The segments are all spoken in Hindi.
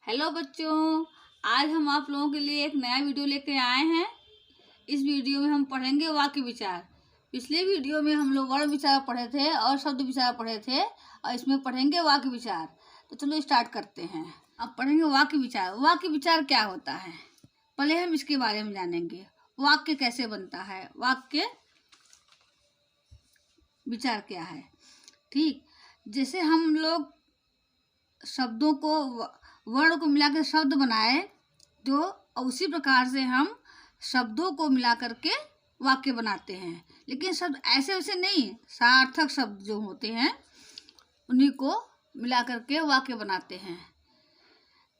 हेलो बच्चों, आज हम आप लोगों के लिए एक नया वीडियो लेकर आए हैं। इस वीडियो में हम पढ़ेंगे वाक्य विचार। पिछले वीडियो में हम लोग वर्ण विचार पढ़े थे और शब्द विचार पढ़े थे और इसमें पढ़ेंगे वाक्य विचार। तो चलो स्टार्ट करते हैं। अब पढ़ेंगे वाक्य विचार। वाक्य विचार क्या होता है, पहले हम इसके बारे में जानेंगे। वाक्य कैसे बनता है, वाक्य विचार क्या है। ठीक, जैसे हम लोग शब्दों को वर्ण को मिलाकर शब्द बनाए, तो उसी प्रकार से हम शब्दों को मिला करके वाक्य बनाते हैं। लेकिन शब्द ऐसे वैसे नहीं, सार्थक शब्द जो होते हैं उन्हीं को मिला करके वाक्य बनाते हैं।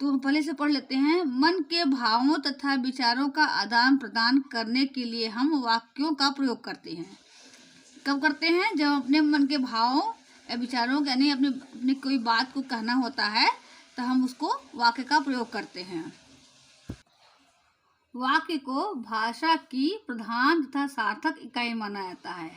तो हम पहले से पढ़ लेते हैं। मन के भावों तथा विचारों का आदान प्रदान करने के लिए हम वाक्यों का प्रयोग करते हैं। कब करते हैं? जब अपने मन के भावों या विचारों का यानी अपनी कोई बात को कहना होता है तो हम उसको वाक्य का प्रयोग करते हैं। वाक्य को भाषा की प्रधान तथा सार्थक इकाई माना जाता है।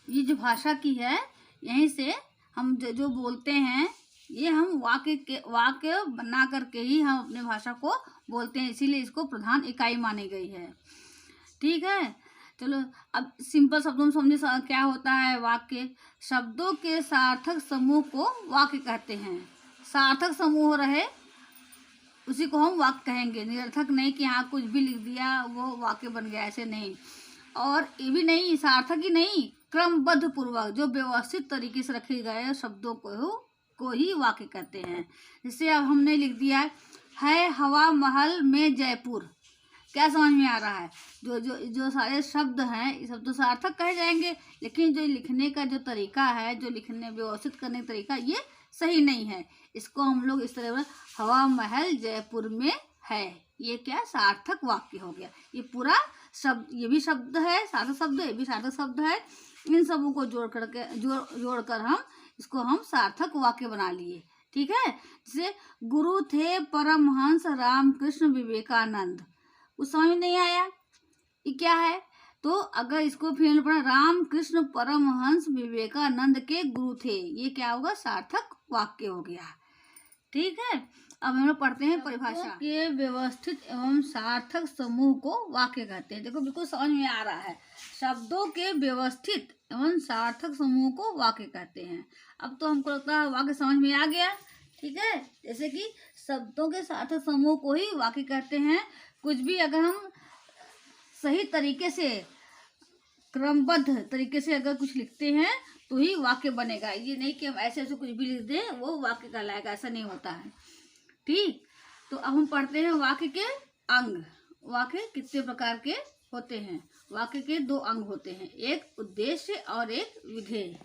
ये जो भाषा की है, यहीं से हम जो बोलते हैं ये हम वाक्य बना करके ही हम अपने भाषा को बोलते हैं, इसीलिए इसको प्रधान इकाई मानी गई है। ठीक है, चलो अब सिंपल शब्दों में समझे क्या होता है वाक्य। शब्दों के सार्थक समूह को वाक्य कहते हैं। सार्थक समूह रहे उसी को हम वाक्य कहेंगे, निरर्थक नहीं कि हाँ कुछ भी लिख दिया वो वाक्य बन गया, ऐसे नहीं। और ये भी नहीं, सार्थक ही नहीं, क्रमबद्ध पूर्वक जो व्यवस्थित तरीके से रखे गए शब्दों को ही वाक्य कहते हैं। जैसे अब हमने लिख दिया है हवा महल में जयपुर, क्या समझ में आ रहा है? जो सारे शब्द हैं ये सब तो सार्थक कहे जाएंगे, लेकिन जो लिखने का जो तरीका है, जो लिखने व्यवस्थित करने का तरीका, ये सही नहीं है। इसको हम लोग इस तरह हवा महल जयपुर में है, ये क्या सार्थक वाक्य हो गया। ये पूरा शब्द, ये भी शब्द है सार्थक शब्द, ये भी सार्थक शब्द है। इन सबों को जोड़कर हम इसको हम सार्थक वाक्य बना लिए। ठीक है, जैसे गुरु थे परमहंस रामकृष्ण विवेकानंद, कुछ समझ नहीं आया ये क्या है? तो अगर इसको फिर पढ़ा रामकृष्ण परमहंस विवेकानंद के गुरु थे, ये क्या होगा? सार्थक वाक्य हो गया। ठीक है, अब हम लोग पढ़ते हैं परिभाषा के व्यवस्थित एवं सार्थक समूह को वाक्य कहते हैं। देखो बिल्कुल समझ में आ रहा है, शब्दों के व्यवस्थित एवं सार्थक समूह को वाक्य कहते हैं। अब तो हमको लगता है वाक्य समझ में आ गया। ठीक है, जैसे कि शब्दों के सार्थक समूह को ही वाक्य कहते हैं। कुछ भी अगर हम सही तरीके से क्रमबद्ध तरीके से अगर कुछ लिखते हैं तो ही वाक्य बनेगा। ये नहीं कि हम ऐसे ऐसे कुछ भी लिख दें वो वाक्य कहलाएगा, ऐसा नहीं होता है। ठीक, तो अब हम पढ़ते हैं वाक्य के अंग। वाक्य कितने प्रकार के होते हैं? वाक्य के दो अंग होते हैं, एक उद्देश्य और एक विधेय।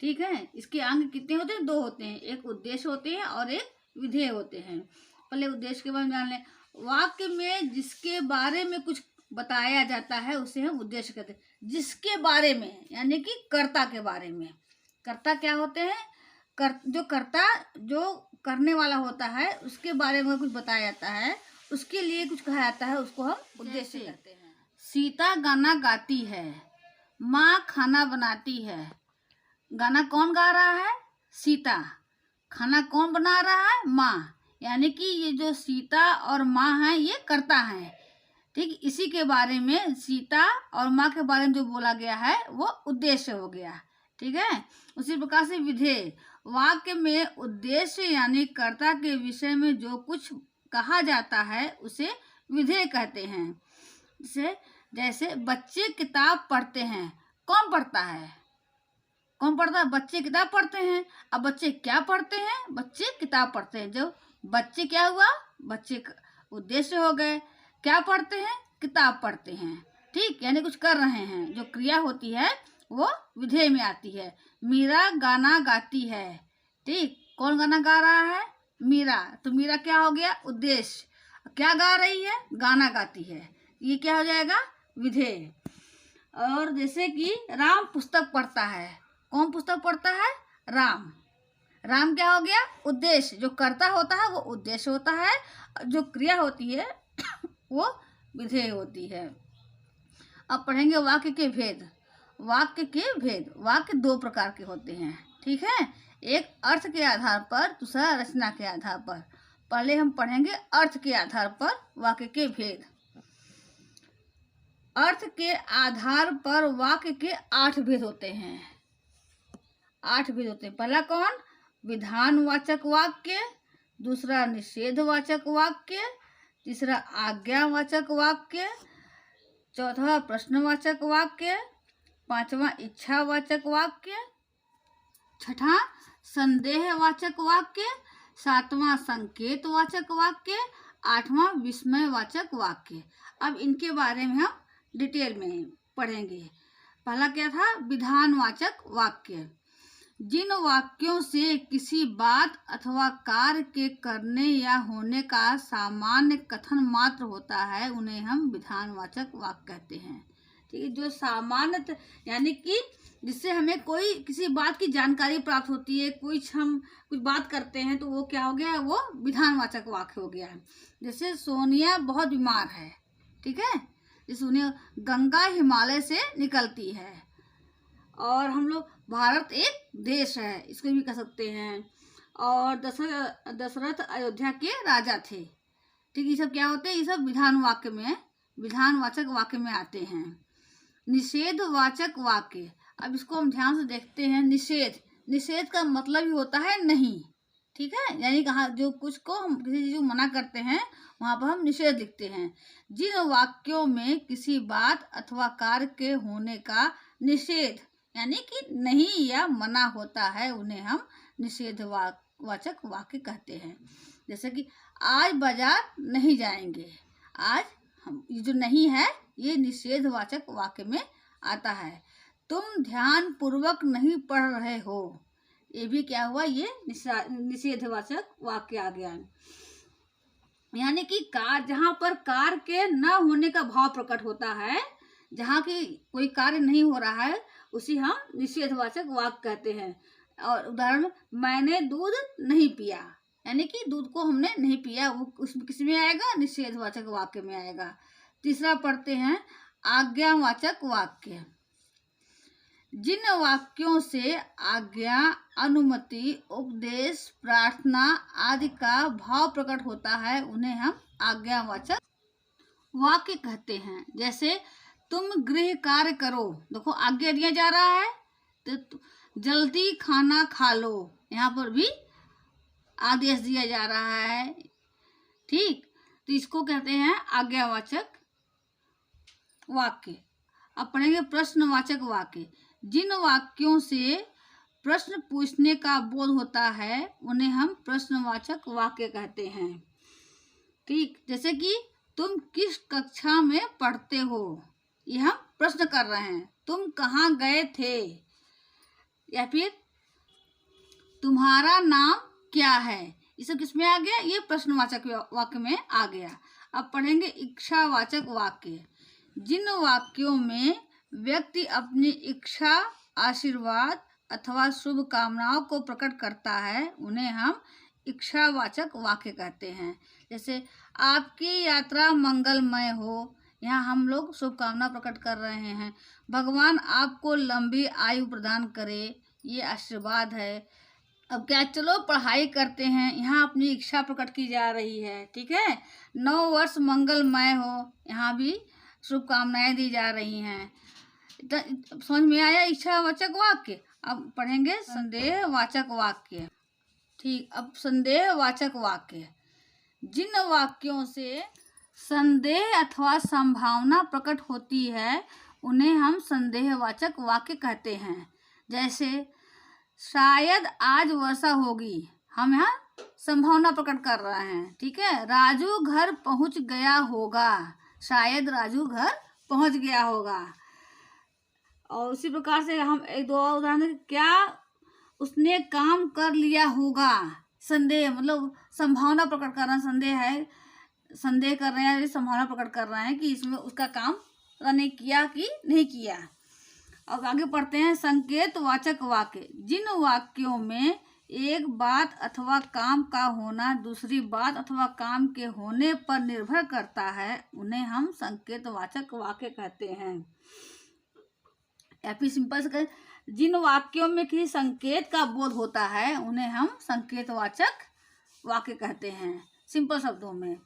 ठीक है, इसके अंग कितने होते हैं? दो होते हैं, एक उद्देश्य होते हैं और एक विधेय होते हैं। पहले उद्देश्य के बारे में जान लें। वाक्य में जिसके बारे में कुछ बताया जाता है उसे हम उद्देश्य कहते हैं। जिसके बारे में यानी कि कर्ता के बारे में। कर्ता क्या होते हैं? जो कर्ता जो करने वाला होता है उसके बारे में कुछ बताया जाता है, उसके लिए कुछ कहा जाता है, उसको हम उद्देश्य कहते हैं। सीता गाना गाती है, माँ खाना बनाती है। गाना कौन गा रहा है? सीता। खाना कौन बना रहा है? माँ। यानी कि ये जो सीता और माँ हैं ये कर्ता हैं। ठीक, इसी के बारे में सीता और माँ के बारे में जो बोला गया है वो उद्देश्य हो गया। ठीक है, उसी प्रकार से विधेय। वाक्य में उद्देश्य यानी कर्ता के विषय में जो कुछ कहा जाता है उसे विधेय कहते हैं। जैसे बच्चे किताब पढ़ते हैं। कौन पढ़ता है? कौन पढ़ता है? बच्चे किताब पढ़ते हैं। अब बच्चे क्या पढ़ते हैं? बच्चे किताब पढ़ते हैं। जो बच्चे क्या हुआ? बच्चे उद्देश्य हो गए। क्या पढ़ते हैं? किताब पढ़ते हैं। ठीक, यानी कुछ कर रहे हैं, जो क्रिया होती है वो विधेय में आती है। मीरा गाना गाती है। ठीक, कौन गाना गा रहा है? मीरा। तो मीरा क्या हो गया? उद्देश्य। क्या गा रही है? गाना गाती है। ये क्या हो जाएगा? विधेय। और जैसे कि राम पुस्तक पढ़ता है। कौन पुस्तक पढ़ता है? राम। राम क्या हो गया? उद्देश्य। जो कर्ता होता है वो उद्देश्य होता है, जो क्रिया होती है वो विधेय होती है। अब पढ़ेंगे वाक्य के भेद। वाक्य के भेद। वाक्य दो प्रकार के होते हैं। ठीक है, एक अर्थ के आधार पर, दूसरा रचना के आधार पर। पहले हम पढ़ेंगे अर्थ के आधार पर वाक्य के भेद। अर्थ के आधार पर वाक्य के 8 भेद होते हैं। 8 भेद होते हैं। पहला कौन? विधानवाचक वाक्य, दूसरा निषेधवाचक वाक्य, तीसरा आज्ञावाचक वाक्य, चौथा प्रश्नवाचक वाक्य, पांचवा इच्छावाचक वाक्य, छठा संदेहवाचक वाक्य, सातवां संकेतवाचक वाक्य, आठवां विस्मयवाचक वाक्य। अब इनके बारे में हम डिटेल में पढ़ेंगे। पहला क्या था? विधानवाचक वाक्य। जिन वाक्यों से किसी बात अथवा कार्य के करने या होने का सामान्य कथन मात्र होता है उन्हें हम विधानवाचक वाक्य कहते हैं। ठीक है, जो सामान्य यानी कि जिससे हमें कोई किसी बात की जानकारी प्राप्त होती है, हम कुछ बात करते हैं तो वो क्या हो गया? वो विधानवाचक वाक्य हो गया। जैसे सोनिया बहुत बीमार है। ठीक है, जैसे सोनिया गंगा हिमालय से निकलती है, और हम लोग भारत एक देश है, इसको भी कह सकते हैं। और दशरथ अयोध्या के राजा थे। ठीक, ये सब क्या होते हैं? ये सब विधानवाचक वाक्य में आते हैं। निषेधवाचक वाक्य, अब इसको हम ध्यान से देखते हैं। निषेध का मतलब ही होता है नहीं। ठीक है, यानी कहा जो कुछ को हम किसी चीज को मना करते हैं वहां पर हम निषेध लिखते हैं। जिन वाक्यों में किसी बात अथवा कार्य के होने का निषेध यानी कि नहीं या मना होता है उन्हें हम निषेधवाचक वाक्य कहते हैं। जैसे कि आज बाजार नहीं जाएंगे। आज हम ये जो नहीं है ये निषेधवाचक वाक्य में आता है। तुम ध्यान पूर्वक नहीं पढ़ रहे हो, ये भी क्या हुआ? ये निषेधवाचक वाक्य आ गया। यानी कि जहाँ पर कार्य के न होने का भाव प्रकट होता है, जहाँ की कोई कार्य नहीं हो रहा है, उसी हम निषेधवाचक वाक्य कहते हैं। और उदाहरण, मैंने दूध नहीं पिया, यानी कि दूध को हमने नहीं पिया, वो किस में आएगा? निषेधवाचक वाक्य में आएगा। तीसरा पढ़ते हैं आज्ञावाचक वाक्य। जिन वाक्यों से आज्ञा, अनुमति, उपदेश, प्रार्थना आदि का भाव प्रकट होता है उन्हें हम आज्ञावाचक वाक्य कहते हैं। जैसे तुम गृह कार्य करो, देखो आज्ञा दिया जा रहा है तो जल्दी खाना खा लो, यहाँ पर भी आदेश दिया जा रहा है। ठीक, तो इसको कहते हैं आज्ञावाचक वाक्य। अब पढ़ेंगे प्रश्नवाचक वाक्य। जिन वाक्यों से प्रश्न पूछने का बोध होता है उन्हें हम प्रश्नवाचक वाक्य कहते हैं। ठीक, जैसे कि तुम किस कक्षा में पढ़ते हो, ये हम प्रश्न कर रहे हैं। तुम कहाँ गए थे, या फिर तुम्हारा नाम क्या है, ये सब किसमें आ गया? ये प्रश्नवाचक वाक्य में आ गया। अब पढ़ेंगे इच्छावाचक वाक्य। जिन वाक्यों में व्यक्ति अपनी इच्छा, आशीर्वाद अथवा शुभकामनाओं को प्रकट करता है उन्हें हम इच्छावाचक वाक्य कहते हैं। जैसे आपकी यात्रा मंगलमय हो, यहाँ हम लोग शुभकामना प्रकट कर रहे हैं। भगवान आपको लंबी आयु प्रदान करे, ये आशीर्वाद है। अब क्या, चलो पढ़ाई करते हैं, यहाँ अपनी इच्छा प्रकट की जा रही है। ठीक है, 9 वर्ष मंगलमय हो, यहाँ भी शुभकामनाएं दी जा रही हैं। समझ में आया इच्छावाचक वाक्य। अब पढ़ेंगे संदेहवाचक वाक्य। ठीक, अब संदेहवाचक वाक्य। जिन वाक्यों से संदेह अथवा संभावना प्रकट होती है उन्हें हम संदेहवाचक वाक्य कहते हैं। जैसे शायद आज वर्षा होगी, हम यहाँ संभावना प्रकट कर रहे हैं। ठीक है, राजू घर पहुँच गया होगा, शायद राजू घर पहुँच गया होगा। और उसी प्रकार से हम एक दो उदाहरण, क्या उसने काम कर लिया होगा। संदेह मतलब संभावना प्रकट करना, संदेह कर रहे हैं, संभावना प्रकट कर रहे हैं कि इसमें उसका काम ने किया कि नहीं किया। अब आगे पढ़ते हैं संकेतवाचक वाक्य। जिन वाक्यों में एक बात अथवा काम का होना दूसरी बात अथवा काम के होने पर निर्भर करता है उन्हें हम संकेतवाचक वाक्य कहते हैं। या फिर सिंपल से जिन वाक्यों में किसी संकेत का बोध होता है उन्हें हम संकेतवाचक वाक्य कहते हैं। सिंपल शब्दों में।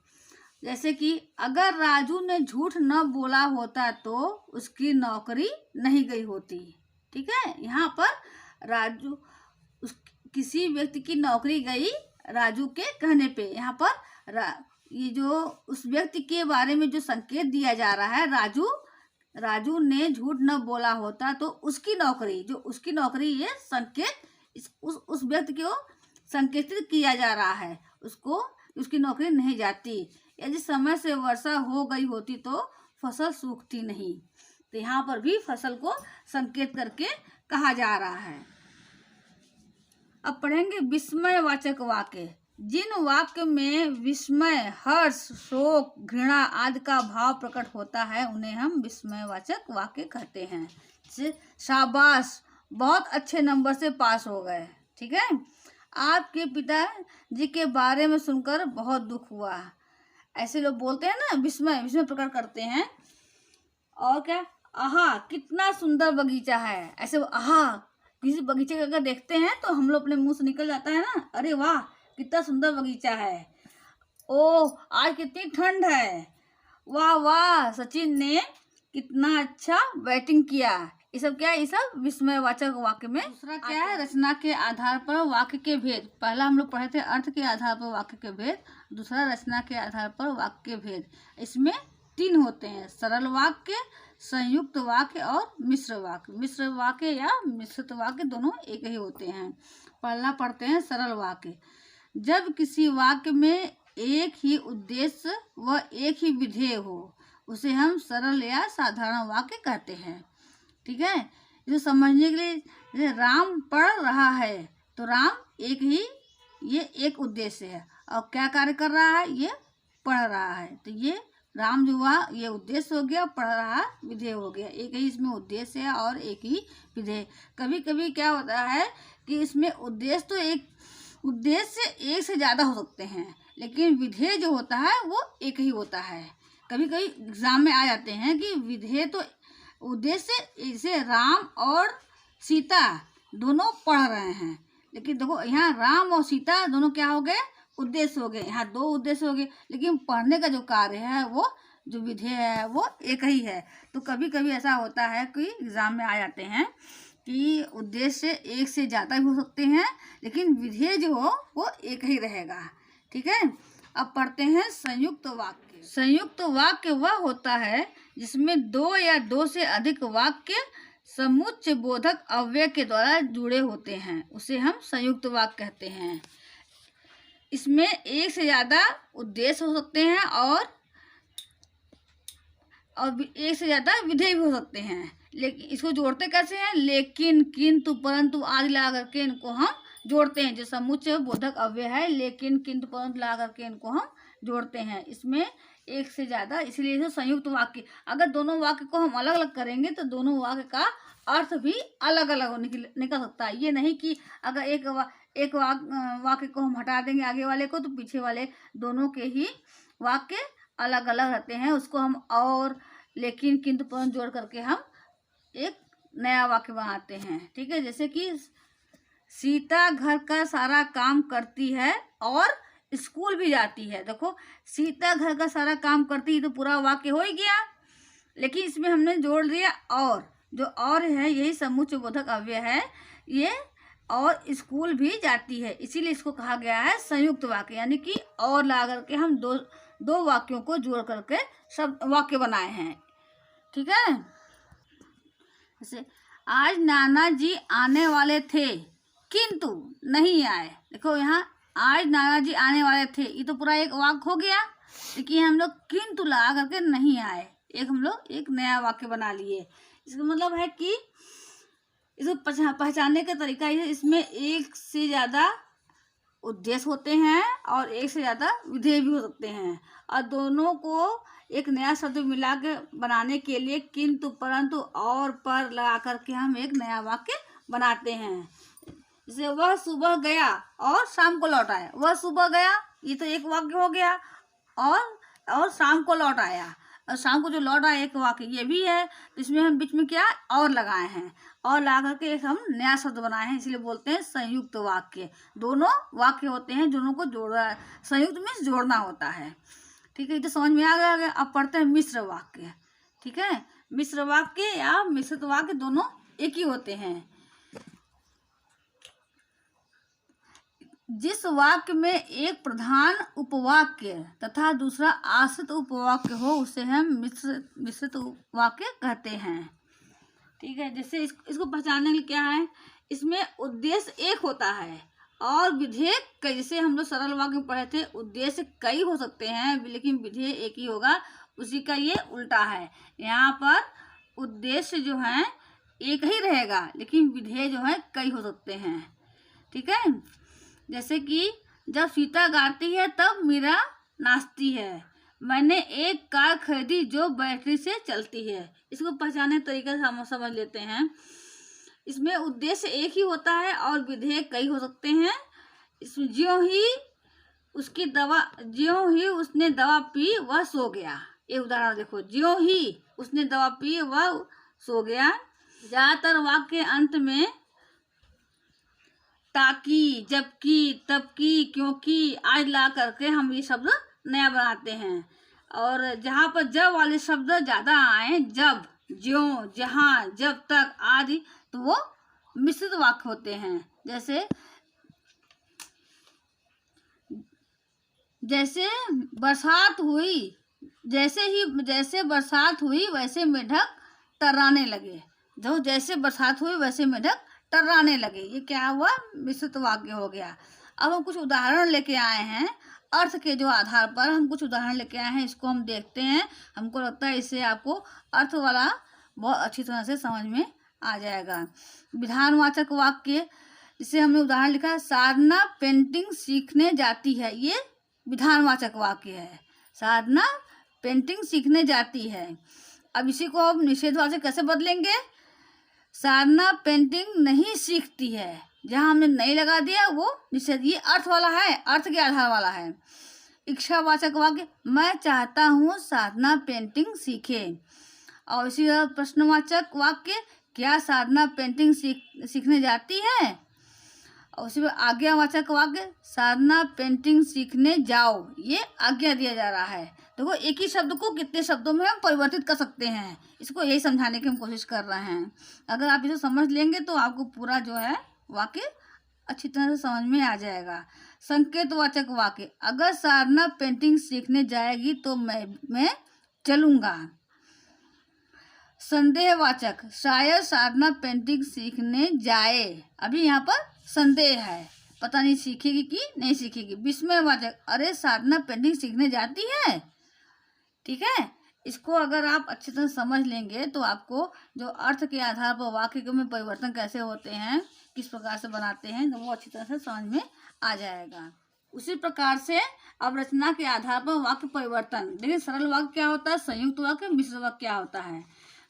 जैसे कि अगर राजू ने झूठ न बोला होता तो उसकी नौकरी नहीं गई होती। ठीक है, यहाँ पर राजू किसी व्यक्ति की नौकरी गई राजू के कहने पे। यहाँ पर ये जो उस व्यक्ति के बारे में जो संकेत दिया जा रहा है, राजू ने झूठ न बोला होता तो उसकी नौकरी ये संकेत उस व्यक्ति को संकेतित किया जा रहा है, उसकी नौकरी नहीं जाती। यदि समय से वर्षा हो गई होती तो फसल सूखती नहीं। तो यहाँ पर भी फसल को संकेत करके कहा जा रहा है। अब पढ़ेंगे विस्मयवाचक वाक्य। जिन वाक्य में विस्मय, हर्ष, शोक, घृणा आदि का भाव प्रकट होता है उन्हें हम विस्मयवाचक वाक्य कहते हैं। शाबाश, बहुत अच्छे नंबर से पास हो गए। ठीक है, आपके पिताजी के बारे में सुनकर बहुत दुख हुआ। ऐसे लोग बोलते हैं ना, विस्मय प्रकट करते हैं। और क्या, आहा कितना सुंदर बगीचा है। ऐसे आहा, किसी बगीचे का अगर देखते हैं तो हम लोग अपने मुंह से निकल जाता है ना, अरे वाह कितना सुंदर बगीचा है। ओह आज कितनी ठंड है। वाह वाह सचिन ने कितना अच्छा बैटिंग किया। ये सब क्या है, ये सब विस्मयवाचक वाक्य में। दूसरा क्या है, रचना के आधार पर वाक्य के भेद। पहला हम लोग पढ़े थे अर्थ के आधार पर वाक्य के भेद, दूसरा रचना के आधार पर वाक्य के भेद। इसमें 3 होते हैं, सरल वाक्य, संयुक्त वाक्य और मिश्र वाक्य। मिश्र वाक्य या मिश्रित वाक्य दोनों एक ही होते हैं। पहला पढ़ते हैं सरल वाक्य। जब किसी वाक्य में एक ही उद्देश्य व एक ही विधेय हो उसे हम सरल या साधारण वाक्य कहते हैं। ठीक है, जो समझने के लिए, जैसे राम पढ़ रहा है तो राम ये एक उद्देश्य है और क्या कार्य कर रहा है, ये पढ़ रहा है। तो ये राम जो हुआ ये उद्देश्य हो गया, पढ़ रहा विधेय हो गया। एक ही इसमें उद्देश्य है और एक ही विधेय। कभी कभी क्या होता है कि इसमें उद्देश्य एक से ज़्यादा हो सकते हैं, लेकिन विधेय जो होता है वो एक ही होता है। कभी कभी एग्जाम में आ जाते हैं कि विधेय तो उद्देश्य, जैसे राम और सीता दोनों पढ़ रहे हैं, लेकिन देखो यहाँ राम और सीता दोनों क्या हो गए, उद्देश्य हो गए। यहाँ 2 उद्देश्य हो गए, लेकिन पढ़ने का जो कार्य है वो जो विधेय है वो एक ही है। तो कभी कभी ऐसा होता है कि एग्जाम में आ जाते हैं कि उद्देश्य एक से ज़्यादा भी हो सकते हैं, लेकिन विधेय जो हो वो एक ही रहेगा। ठीक है, अब पढ़ते हैं संयुक्त वाक्य। संयुक्त वाक्य वह होता है जिसमें 2 या 2 से अधिक वाक्य समुच्चय बोधक अव्यय के द्वारा जुड़े होते हैं, उसे हम संयुक्त वाक्य कहते हैं। इसमें एक से ज़्यादा उद्देश्य हो सकते हैं और एक से ज़्यादा विधेय भी हो सकते हैं। लेकिन इसको जोड़ते कैसे हैं, लेकिन, किंतु, परंतु आदि ला करके इनको हम जोड़ते हैं। जो समुच्चय बोधक अव्यय है, लेकिन, किंतु, परंतु ला करके इनको हम जोड़ते हैं। इसमें एक से ज़्यादा, इसलिए इसे संयुक्त वाक्य। अगर दोनों वाक्य को हम अलग अलग करेंगे तो दोनों वाक्य का अर्थ भी अलग अलग निकल सकता है। ये नहीं कि अगर एक वाक्य को हम हटा देंगे आगे वाले को तो पीछे वाले दोनों के ही वाक्य अलग अलग रहते हैं। उसको हम और, लेकिन, किंतु, परंतु जोड़ करके हम एक नया वाक्य बनाते हैं। ठीक है, जैसे कि सीता घर का सारा काम करती है और स्कूल भी जाती है। देखो सीता घर का सारा काम करती है तो पूरा वाक्य हो ही गया, लेकिन इसमें हमने जोड़ दिया और। जो और है यही समुच्चय बोधक अव्यय है ये, और स्कूल भी जाती है, इसीलिए इसको कहा गया है संयुक्त वाक्य। यानी कि और ला करके हम दो वाक्यों को जोड़ करके सब वाक्य बनाए हैं। ठीक है, जैसे आज नाना जी आने वाले थे किंतु नहीं आए। देखो यहाँ आज नाना जी आने वाले थे, ये तो पूरा एक वाक्य हो गया, लेकिन हम लोग किंतु लगा करके नहीं आए, हम लोग एक नया वाक्य बना लिए। इसका मतलब है कि इसको पहचानने का तरीका ये, इसमें एक से ज़्यादा उद्देश्य होते हैं और एक से ज़्यादा विधेय भी हो सकते हैं, और दोनों को एक नया शब्द मिला के बनाने के लिए किंतु, परंतु और पर लगा करके हम एक नया वाक्य बनाते हैं। जैसे वह सुबह गया और शाम को लौट आया। वह सुबह गया, ये तो एक वाक्य हो गया, और शाम को लौट आया। और शाम को जो लौट आए एक वाक्य ये भी है। तो इसमें हम बीच में क्या और लगाए हैं, और लगा करके एक हम नया शब्द बनाए हैं, इसलिए बोलते हैं संयुक्त वाक्य। दोनों वाक्य होते हैं, दोनों को जोड़ा, संयुक्त में जोड़ना होता है। ठीक है, ये तो समझ में आ गया। अब पढ़ते हैं मिश्र वाक्य। ठीक है, मिश्र वाक्य या मिश्रित वाक्य दोनों एक ही होते हैं। जिस वाक्य में एक प्रधान उपवाक्य तथा दूसरा आश्रित उपवाक्य हो उसे हम मिश्रित वाक्य कहते हैं। ठीक है, जैसे इसको पहचानने के लिए क्या है, इसमें उद्देश्य एक होता है और विधेय कई। जैसे हम लोग सरल वाक्य में पढ़े थे, उद्देश्य कई हो सकते हैं लेकिन विधेय एक ही होगा, उसी का ये उल्टा है। यहाँ पर उद्देश्य जो है एक ही रहेगा लेकिन विधेय जो है कई हो सकते हैं। ठीक है, जैसे कि जब सीता गाती है तब मीरा नाचती है। मैंने एक कार खरीदी जो बैटरी से चलती है। इसको पहचानने तरीके से हम समझ लेते हैं। इसमें उद्देश्य एक ही होता है और विधेय कई हो सकते हैं। इसमें ज्यों ही उसने दवा पी वह सो गया। ये उदाहरण देखो, ज्यों ही उसने दवा पी वह सो गया। ज्यादातर वाक्य के अंत में ताकि, जबकि, तबकि, क्योंकि आज ला करके हम ये शब्द नया बनाते हैं। और जहाँ पर जब वाले शब्द ज़्यादा आए, जब, ज्यों, जहाँ, जब तक आदि, तो वो मिश्रित वाक्य होते हैं। जैसे बरसात हुई, जैसे बरसात हुई वैसे मेढक टर्राने लगे। जैसे बरसात हुई वैसे मेढक टर्राने लगे, ये क्या हुआ, मिश्रित वाक्य हो गया। अब हम कुछ उदाहरण लेके आए हैं, अर्थ के जो आधार पर हम कुछ उदाहरण लेके आए हैं, इसको हम देखते हैं। हमको लगता है इससे आपको अर्थ वाला बहुत अच्छी तरह से समझ में आ जाएगा। विधानवाचक वाक्य, जिसे हमने उदाहरण लिखा, साधना पेंटिंग सीखने जाती है, ये विधानवाचक वाक्य है। साधना पेंटिंग सीखने जाती है। अब इसी को हम निषेधवाचक कैसे बदलेंगे, साधना पेंटिंग नहीं सीखती है। जहाँ हमने नहीं लगा दिया वो निषेध, ये अर्थ वाला है, अर्थ के आधार वाला है। इच्छावाचक वाक्य, मैं चाहता हूँ साधना पेंटिंग सीखे। और इसी तरह प्रश्नवाचक वाक्य, क्या साधना पेंटिंग सीखने जाती है। और उसी पर आज्ञावाचक वाक्य, साधना पेंटिंग सीखने जाओ, ये आज्ञा दिया जा रहा है। देखो, एक ही शब्द को कितने शब्दों में हम परिवर्तित कर सकते हैं, इसको यही समझाने की हम कोशिश कर रहे हैं। अगर आप इसे समझ लेंगे तो आपको पूरा जो है वाक्य अच्छी तरह से समझ में आ जाएगा। संकेतवाचक वाक्य, अगर साधना पेंटिंग सीखने जाएगी तो मैं चलूँगा। संदेहवाचक, शायद साधना पेंटिंग सीखने जाए, अभी यहाँ पर संदेह है, पता नहीं सीखेगी कि नहीं सीखेगी। विस्मयवाचक, अरे साधना पेंटिंग सीखने जाती है। ठीक है, इसको अगर आप अच्छी तरह समझ लेंगे तो आपको जो अर्थ के आधार पर वाक्य में परिवर्तन कैसे होते हैं, किस प्रकार से बनाते हैं, तो वो अच्छी तरह से समझ में आ जाएगा। उसी प्रकार से अब रचना के आधार पर वाक्य परिवर्तन, देखिए सरल वाक्य क्या होता है, संयुक्त वाक्य, मिश्र वाक्य क्या होता है।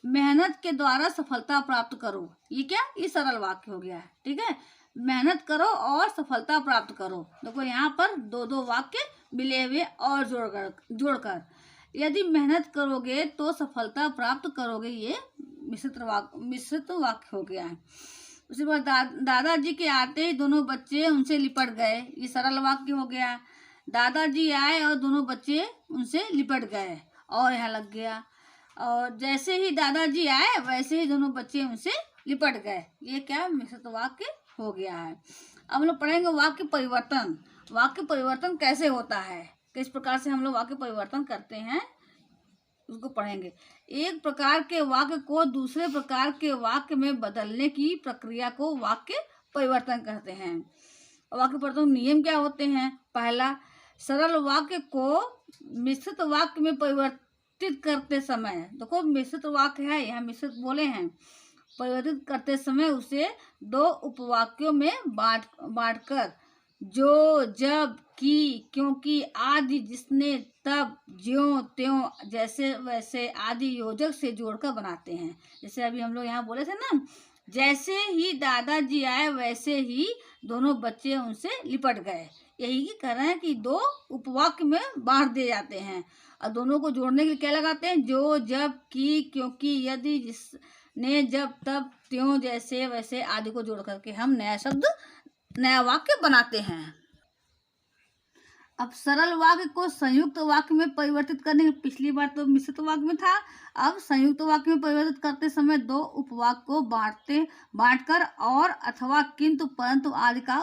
मेहनत के द्वारा सफलता प्राप्त करो, ये क्या, ये सरल वाक्य हो गया है। ठीक है, मेहनत करो और सफलता प्राप्त करो। देखो यहाँ पर दो वाक्य मिले हुए और जोड़कर यदि मेहनत करोगे तो सफलता प्राप्त करोगे, ये मिश्रित वाक्य हो गया है। उसी पर दादाजी के आते ही दोनों बच्चे उनसे लिपट गए, ये सरल वाक्य हो गया। दादाजी आए और दोनों बच्चे उनसे लिपट गए, और यहाँ लग गया। और जैसे ही दादाजी आए वैसे ही दोनों बच्चे उनसे लिपट गए, ये क्या, मिश्रित वाक्य हो गया है। अब हम लोग पढ़ेंगे वाक्य परिवर्तन। वाक्य परिवर्तन कैसे होता है, किस प्रकार से हम लोग वाक्य परिवर्तन करते हैं, उसको पढ़ेंगे। एक प्रकार के वाक्य को दूसरे प्रकार के वाक्य में बदलने की प्रक्रिया को वाक्य परिवर्तन कहते हैं। वाक्य परिवर्तन नियम क्या होते हैं। पहला, सरल वाक्य को मिश्रित वाक्य में परिवर्तित करते समय, देखो मिश्रित वाक्य है, यहाँ मिश्रित बोले हैं, परिवर्तित करते समय उसे दो उपवाक्यों में बांटकर जो, जब, कि, क्योंकि आदि, जिसने, तब, ज्यों, त्यों, जैसे, वैसे आदि योजक से जोड़कर बनाते हैं। जैसे अभी हम लोग यहाँ बोले थे ना, जैसे ही दादाजी आए वैसे ही दोनों बच्चे उनसे लिपट गए, यही की कह रहे हैं कि दो उपवाक्य में बांट दिए जाते हैं और दोनों को जोड़ने के लिए क्या लगाते हैं, जो, जब, की, क्योंकि, यदि, जिसने, जब, तब, त्यों, जैसे, वैसे आदि को जोड़ करके हम नया वाक्य बनाते हैं। अब सरल वाक्य को संयुक्त वाक्य में परिवर्तित करने, पिछली बार तो मिश्रित वाक्य में था, अब संयुक्त वाक्य में परिवर्तित करते समय दो उपवाक्य को बांटकर और अथवा किंतु परंतु आदि का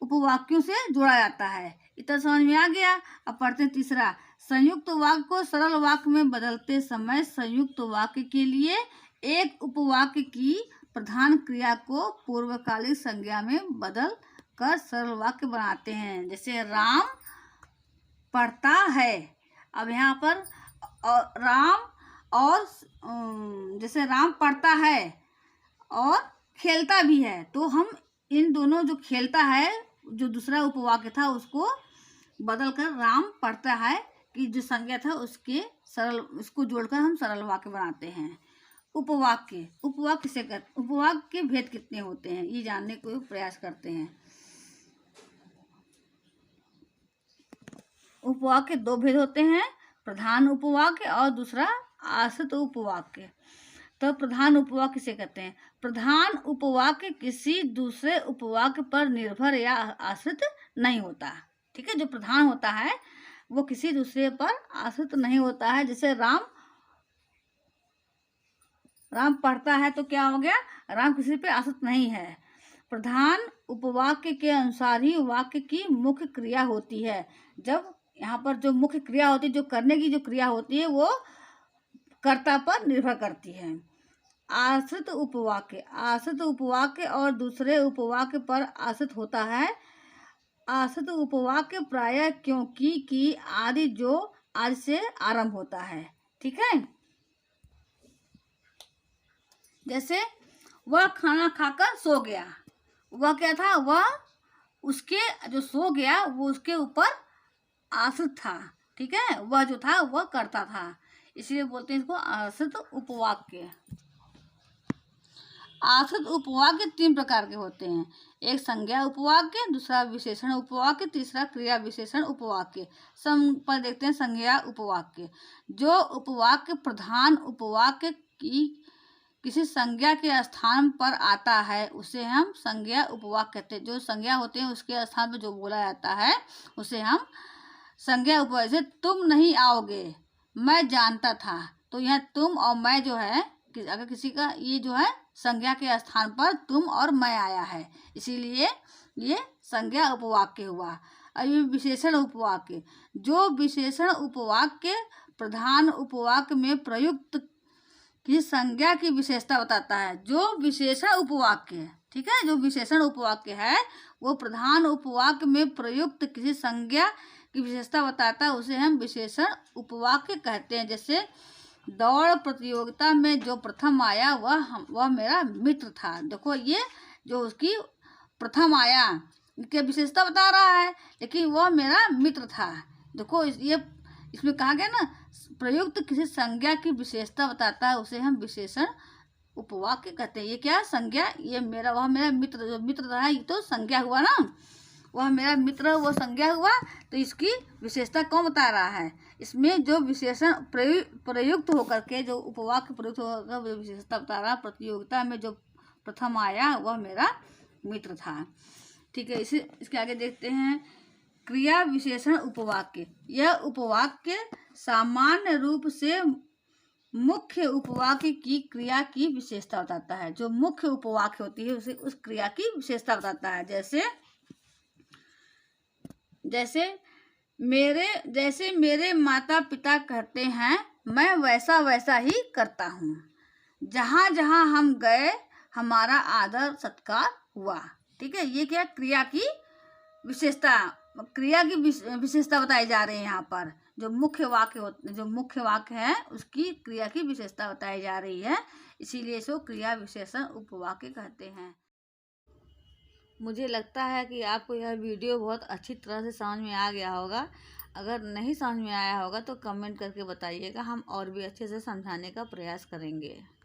उपवाक्यों से जोड़ा जाता है। इतना समझ में आ गया। अब पढ़ते हैं तीसरा। संयुक्त वाक्य को सरल वाक्य में बदलते समय संयुक्त वाक्य के लिए एक उपवाक्य की प्रधान क्रिया को पूर्वकालिक संज्ञा में बदल कर सरल वाक्य बनाते हैं। जैसे राम पढ़ता है। अब यहाँ पर राम और जैसे राम पढ़ता है और खेलता भी है, तो हम इन दोनों, जो खेलता है जो दूसरा उपवाक्य था उसको बदलकर राम पढ़ता है कि जो संज्ञा था उसको जोड़कर हम सरल वाक्य बनाते हैं। उपवाक्य से उपवाक्य के भेद कितने होते हैं ये जानने को प्रयास करते हैं। उपवाक्य के दो भेद होते हैं, प्रधान उपवाक्य और दूसरा आश्रित उपवाक्य। तो प्रधान उपवाक्य से कहते हैं, प्रधान उपवाक्य किसी दूसरे उपवाक्य पर निर्भर या आश्रित नहीं होता। ठीक है, जो प्रधान होता है वो किसी दूसरे पर आश्रित नहीं होता है। जैसे राम पढ़ता है तो क्या हो गया, राम किसी पे आश्रित नहीं है। प्रधान उपवाक्य के अनुसार ही वाक्य की मुख्य क्रिया होती है। जब यहाँ पर जो मुख्य क्रिया होती है, जो करने की जो क्रिया होती है, वो कर्ता पर निर्भर करती है। आश्रित उपवाक्य और दूसरे उपवाक्य पर आश्रित होता है। आश्रित उपवाक्य प्रायः क्योंकि की आदि जो आदि से आरंभ होता है। ठीक है, जैसे वह खाना खाकर सो गया, वह क्या था, वह उसके जो सो गया वो उसके ऊपर आश्रित था। ठीक है, वह जो था वह करता था, इसलिए बोलते हैं इसको आश्रित उपवाक्य। आश्रित उपवाक्य तीन प्रकार के होते हैं, एक संज्ञा उपवाक्य, दूसरा विशेषण उपवाक्य, तीसरा क्रिया विशेषण उपवाक्य। पर देखते हैं संज्ञा उपवाक्य। जो उपवाक्य प्रधान उपवाक्य की किसी संज्ञा के स्थान पर आता है उसे हम संज्ञा उपवाक्य कहते हैं। जो संज्ञा होते हैं उसके स्थान पर जो बोला जाता है उसे हम संज्ञा उपवाक्य। जैसे तुम नहीं आओगे, मैं जानता था, तो यहाँ तुम और मैं जो है, अगर किसी का ये जो है संज्ञा के स्थान पर तुम और मैं आया है, इसीलिए ये संज्ञा उपवाक्य हुआ। अब ये विशेषण उपवाक्य। जो विशेषण उपवाक्य प्रधान उपवाक्य में प्रयुक्त किसी संज्ञा की विशेषता बताता है। जो विशेषण उपवाक्य, ठीक है, जो विशेषण उपवाक्य है वो प्रधान उपवाक्य में प्रयुक्त किसी संज्ञा की विशेषता बताता है, उसे हम विशेषण उपवाक्य कहते हैं। जैसे दौड़ प्रतियोगिता में जो प्रथम आया वह मेरा मित्र था। देखो, ये जो उसकी प्रथम आया इसकी विशेषता बता रहा है, लेकिन वह मेरा मित्र था। देखो, ये इसमें कहा गया ना, प्रयुक्त किसी संज्ञा की विशेषता बताता है, उसे हम विशेषण उपवाक्य कहते हैं। ये क्या संज्ञा, ये वह मेरा मित्र, जो मित्र था ये तो संज्ञा हुआ ना, वह मेरा मित्र वो संज्ञा हुआ, तो इसकी विशेषता कौन बता रहा है। इसमें जो विशेषण प्रयुक्त होकर के, जो उपवाक्य प्रयुक्त होकर विशेषता बता रहा, प्रतियोगिता में जो प्रथम आया वह मेरा मित्र था। ठीक है, इसके आगे देखते हैं क्रिया विशेषण उपवाक्य। यह उपवाक्य सामान्य रूप से मुख्य उपवाक्य की क्रिया की विशेषता बताता है। जो मुख्य उपवाक्य होती है उसे उस क्रिया की विशेषता बताता है। जैसे मेरे माता पिता कहते हैं, मैं वैसा वैसा ही करता हूँ। जहाँ जहाँ हम गए हमारा आदर सत्कार हुआ। ठीक है, ये क्या क्रिया की विशेषता बताई जा रही है। यहाँ पर जो मुख्य वाक्य है उसकी क्रिया की विशेषता बताई जा रही है, इसीलिए इसको क्रिया विशेषण उपवाक्य कहते हैं। मुझे लगता है कि आपको यह वीडियो बहुत अच्छी तरह से समझ में आ गया होगा। अगर नहीं समझ में आया होगा तो कमेंट करके बताइएगा, हम और भी अच्छे से समझाने का प्रयास करेंगे।